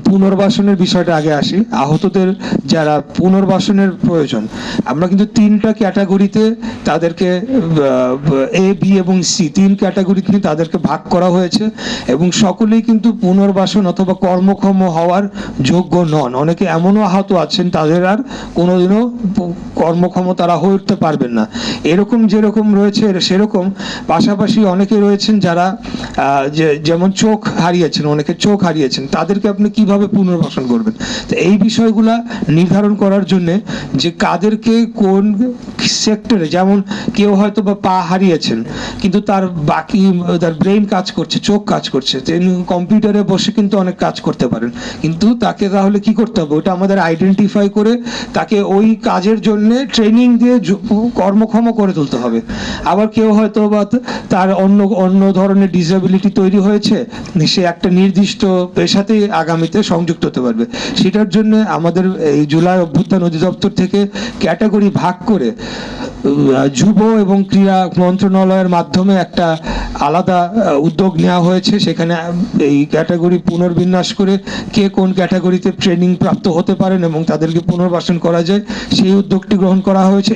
পুনর্বাসনের বিষয়টা আগে আসি। আহতদের যারা পুনর্বাসনের প্রয়োজন, আমরা কিন্তু 3টা ক্যাটাগরিতে তাদেরকে এ, বি এবং সি 3 ক্যাটাগরিতে তাদেরকে ভাগ করা হয়েছে এবং সকলেই কিন্তু পুনর্বাসন অথবা কর্মক্ষম হওয়ার যোগ্য নন। অনেকে এমনও আহত আছেন তাদের আর কোনোদিনও কর্মক্ষম তারা হয়ে উঠতে পারবেন না। এরকম যেরকম রয়েছে সেরকম পাশাপাশি অনেকে রয়েছেন যারা যেমন চোখ হারিয়েছেন, অনেকে চোখ হারিয়েছেন, তাদেরকে আপনি কিভাবে পুনর্বাসন করবেন? তো এই বিষয়গুলা নির্ধারণ করার জন্য যে কাদেরকে কোন সেক্টরে, যেমন কেউ হয়তো বা পা হারিয়েছেন কিন্তু তার বাকি তার ব্রেন কাজ করছে, চোখ কাজ করছে, তিনি কম্পিউটারে বসে কিন্তু অনেক কাজ করতে পারেন, কিন্তু তাকে তাহলে কি করতে হবে? ওটা আমাদের আইডেন্টিফাই করে তাকে ওই কাজের জন্য ট্রেনিং দিয়ে কর্মক্ষম করে তুলতে হবে। আবার কেউ হয়তো বা তার অন্য অন্য ধরনের ডিসেবিলিটি তৈরি হয়েছে, সে একটা নির্দিষ্ট পেশাতে আগামীতে সংযুক্ত হতে পারবে। সেটার জন্য আমাদের এই জুলাই অভ্যুত্থান অধিদপ্তর থেকে ক্যাটাগরি ভাগ করে যুব এবং ক্রীড়া মন্ত্রণালয়ের মাধ্যমে একটা আলাদা উদ্যোগ নেওয়া হয়েছে। সেখানে এই ক্যাটাগরি পুনর্বিন্যাস করে কে কোন ক্যাটাগরিতে ট্রেনিং প্রাপ্ত হতে পারেন এবং তাদেরকে পুনর্বাসন করা যায়, সেই উদ্যোগটি গ্রহণ করা হয়েছে।